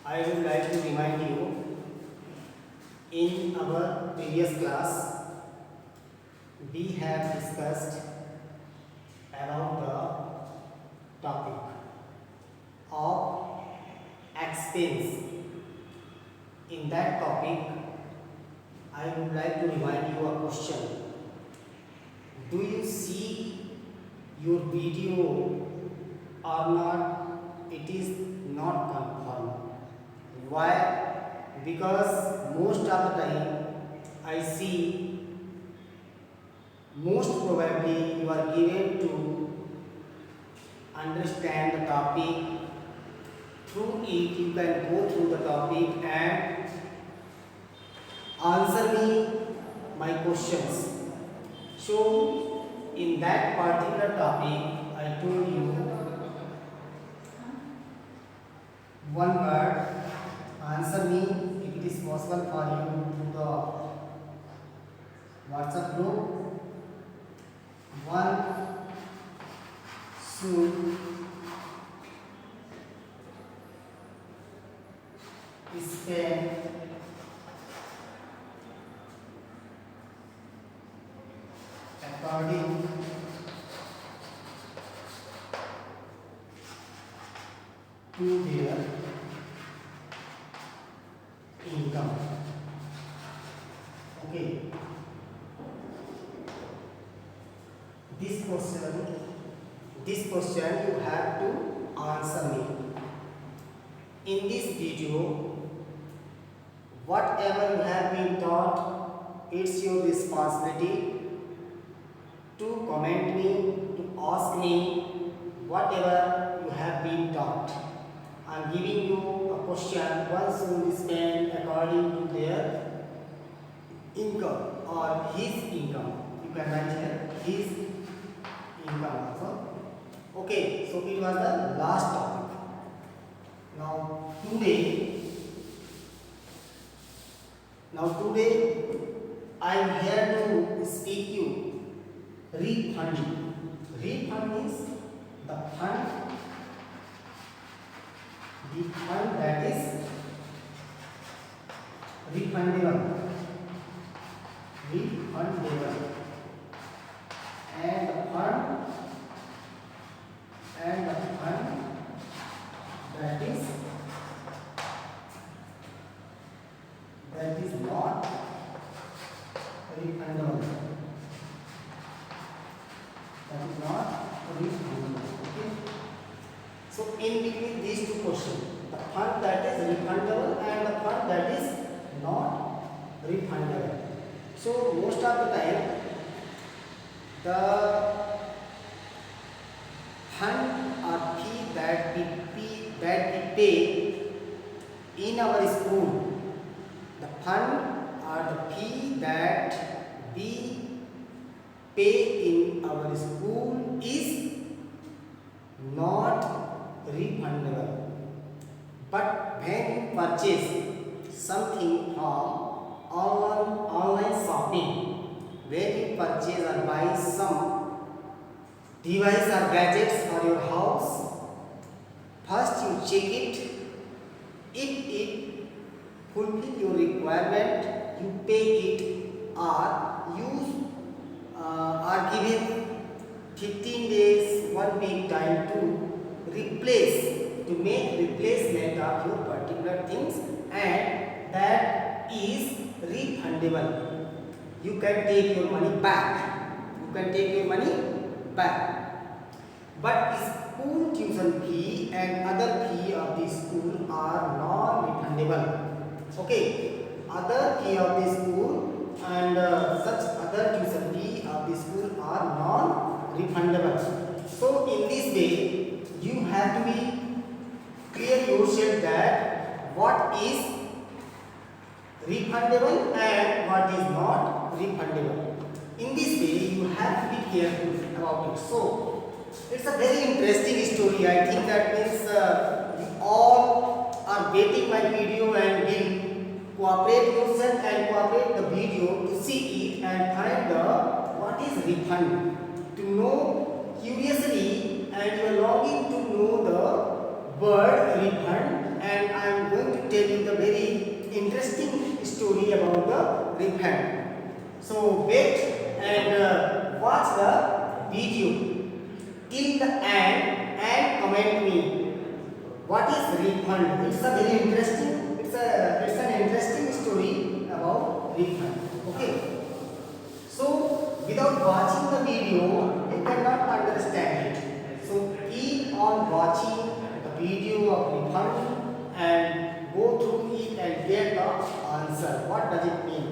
I would like to remind you, in our previous class, we have discussed about the topic of expense. In that topic, I would like to remind you a question. Do you see your video or not? It is not confirmed. Why? Because most of the time I see most probably you are given to understand the topic. Through it you can go through the topic and answer me my questions. So in that particular topic I told you one word, answer me if it is possible for you through the WhatsApp group. One should spend according to their income. Okay. This question you have to answer me. In this video, whatever you have been taught, it's your responsibility to comment me, to ask me whatever you have been taught. I am giving you a question. One should spend according to their income or his income. You can write here his income also. Okay, so it was the last topic. Now today I am here to speak you refunding. Refund means the fund that is refundable. And the fund that is not refundable. Okay. So in between these two questions, the fund that is refundable and the fund that is not refundable. So most of the time, the fund or fee that we pay in our school, the fund or the fee that we pay in our school is not refundable. But when you purchase something from online shopping, when you purchase or buy some device or gadgets for your house, first you check it. If it fulfill your requirement, you pay it, or use are given 15 days, 1 week time to make replacement of your particular things, and that is refundable. You can take your money back. But school tuition fee and other fee of the school are non-refundable. Okay, other fee of the school and such other tuition fee of the school are non-refundable. So in this way, you have to be clear yourself that what is refundable and what is not refundable. In this way, you have to be careful about it. So, it's a very interesting story. I think that means you all are getting my video and will cooperate yourself and cooperate the video to see it and find what is refund. To know curiously and you are longing to know the word refund, and I am going to tell you the very interesting story about the refund. So wait and watch the video till the end and comment me what is refund. It's a very interesting. It's an interesting story about refund. Okay. So without watching the video, you cannot understand it. So keep on watching the video of refund and go through it and get the answer. What does it mean?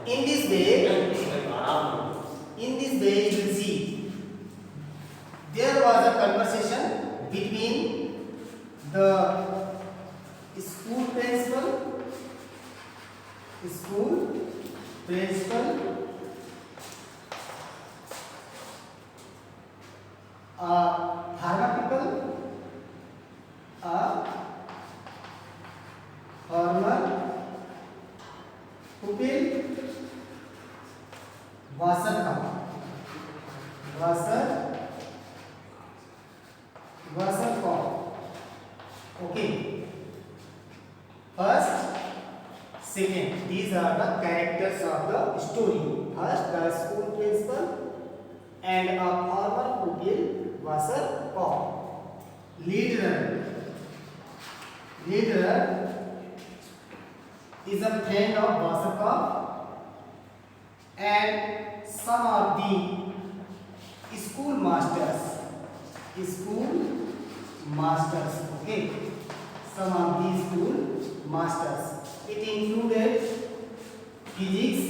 In this way, you will see there was a conversation between the school principal, farmer people, farmer pupil, washer cup. Okay. First, second. These are the characters of the story. First, the school principal and a farmer pupil, washer cup. Leader is a friend of washer cup and some of the school masters. Okay, some of the school masters. It included physics,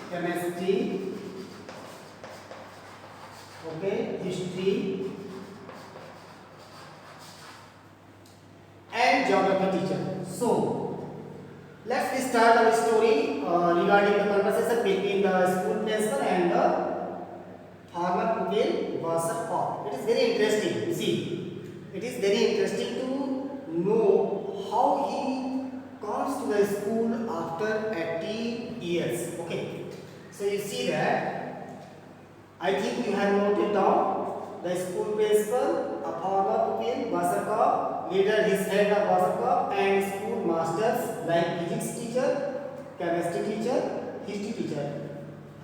chemistry, okay, history, and geography teacher. So let's start our story regarding the conversation between the school principal and the farmer pupil washer cup. It is very interesting. You see, it is very interesting to know how he comes to the school after 18 years. Okay, so you see that I think you have noted down the school principal, a farmer pupil washer cup, leader his head of washer cup, and school masters like physics teacher, chemistry teacher, history teacher.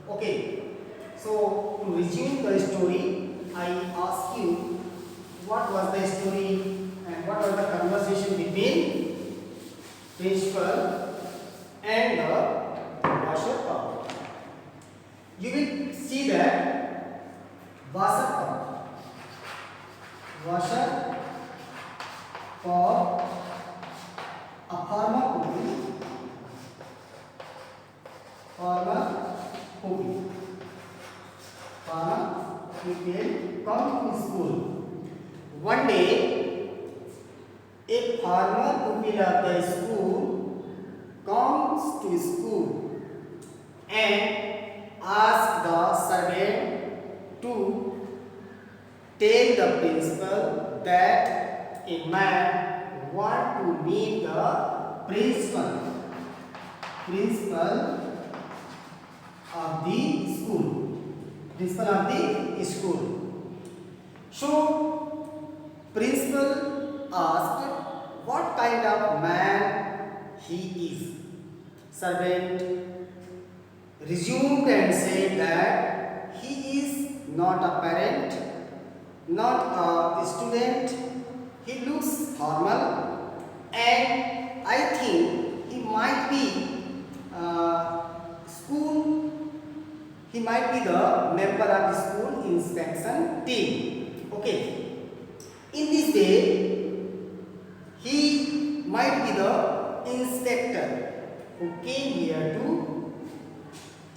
Okay. So to resume the story, I ask you what was the story and what was the conversation between principal and the washer cup. You will see that washer cup, a farmer pupil. Pupil come to school. One day, a farmer pupil of the school comes to school and asks the servant to tell the principal that a man wants to meet the principal of the school. So, principal asked what kind of man he is. Servant resumed and said that he is not a parent, not a student. He looks formal, and I think he might be He might be the member of the school inspection team. Okay. In this way, he might be the inspector who came here to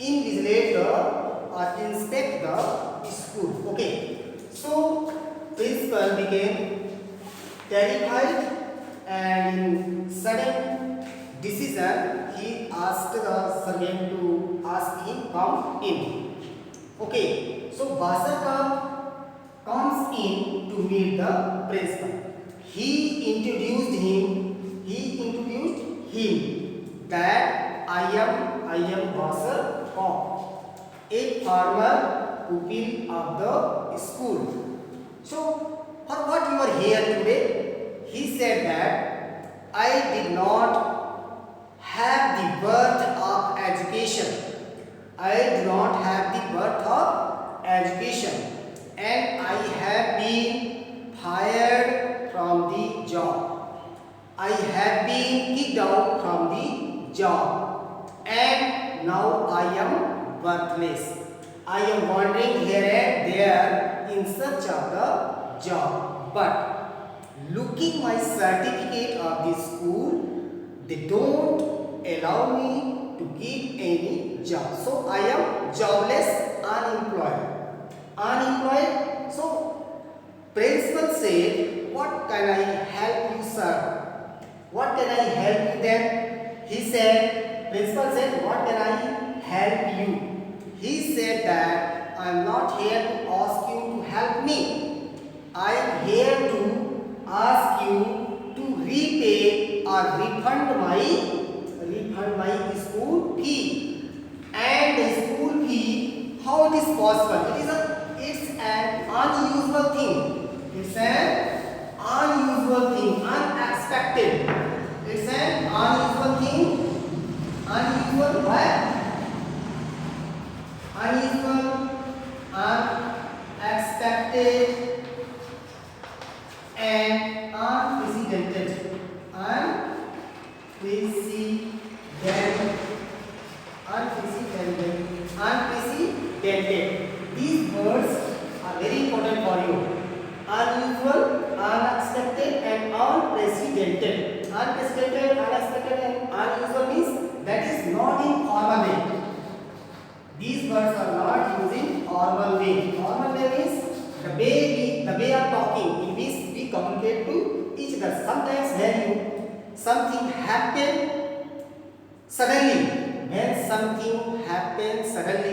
invigilate or inspect the school. Okay. So, principal became terrified and in sudden decision, he asked the servant to ask him come in. Okay, so washer cup comes in to meet the principal. He introduced him that I am washer cup, a farmer pupil of the school. So for what you are here today? He said that I did not have the birth of education. I do not have the birth of education, and I have been fired from the job. I have been kicked out from the job, and now I am worthless. I am wandering here and there in search of the job. But looking my certificate of the school, they don't allow me to give any job. So I am jobless, unemployed. Unemployed. So principal said, what can I help you, sir? What can I help you then? He said, principal said, what can I help you? He said that I am not here to ask you to help me. I am here to ask you to repay or refund my school fee. And the school fee, how it is possible? It's an unusual thing. It's an unusual thing, unexpected. It's an unusual thing, unusual what? Unusual, unexpected, and unprecedented. Unprecedented. These words are very important for you. Unusual, unexpected, and unprecedented. Unprecedented, unexpected, and unusual means that is not in formal way. These words are not used in formal way. Formal way means the way of talking in which we communicate to each other. Sometimes when something happens suddenly,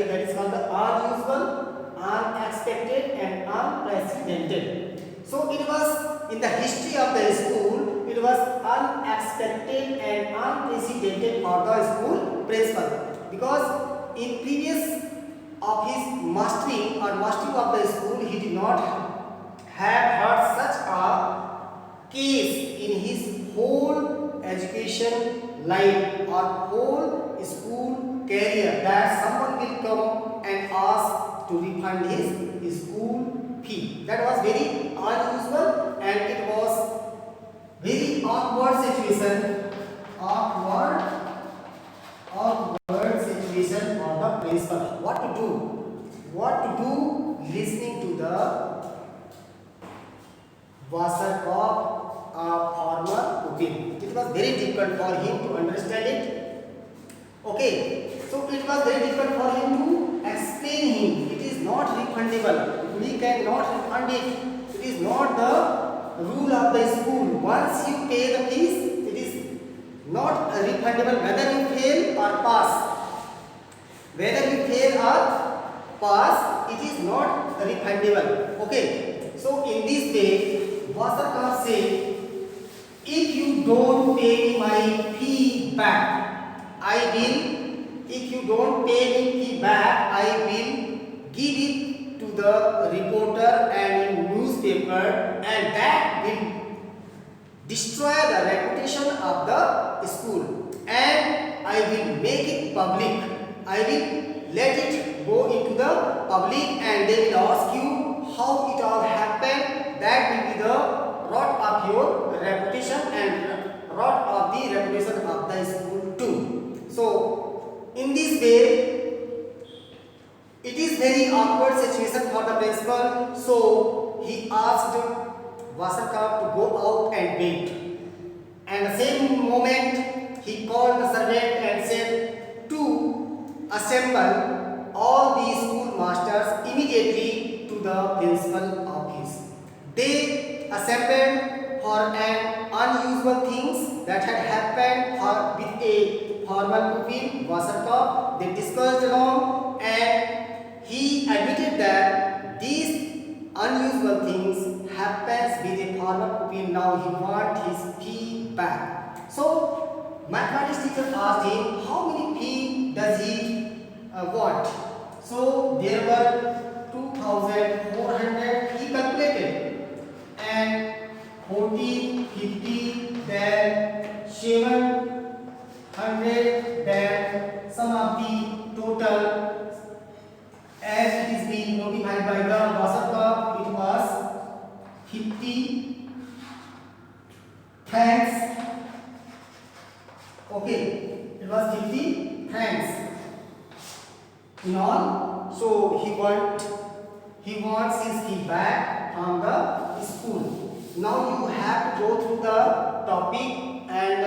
that is called the unusual, unexpected, and unprecedented. So it was in the history of the school, it was unexpected and unprecedented for the school principal, because in previous of his mastering of the school, he did not have heard such a case in his whole education life or whole school career, that someone will come and ask to refund his school fee. That was very unusual, and it was very awkward situation. Awkward situation for the principal. What to do? Listening to the Wasserkopf, former pupil. It was very difficult for him to understand it. Okay, so it was very difficult for him to explain him. It is not refundable. We cannot refund it. It is not the rule of the school. Once you pay the fees, it is not refundable, whether you fail or pass. Whether you fail or pass, it is not refundable. Okay. So in this way, Wasserkopf said, if you don't pay me my fee back, if you don't pay me fee back, I will give it to the reporter and in newspaper, and that will destroy the reputation of the school, and I will make it public. I will let it go into the public, and they will ask you how it all happened. That will be the rot of your reputation and rot of the reputation of the school too. So in this way, it is very awkward situation for the principal. So he asked Wasserkopf to go out and wait. And the same moment he called the servant and said to assemble all the school masters immediately to the principal office. They assembled for an unusual things that had happened with a formal pupil, Wasserkopf. They discussed along, and he admitted that these unusual things happens with a formal pupil. Now he wants his fee back. So mathematics teacher asked him how many fee does he want. So there were 2,400 he calculated, 50 thanks. Okay, it was 50 thanks in all. So he wants his key back from the school. Now you have to go through the topic, and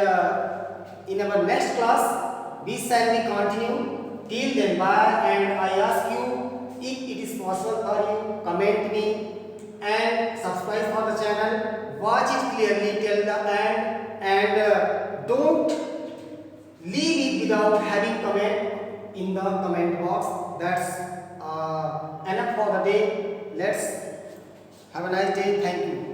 in our next class we shall be continue. Till then, bye, and I ask you, if it is possible for you, comment me and subscribe for the channel. Watch it clearly till the end, and don't leave it without having comment in the comment box. That's enough for the day. Let's have a nice day. Thank you.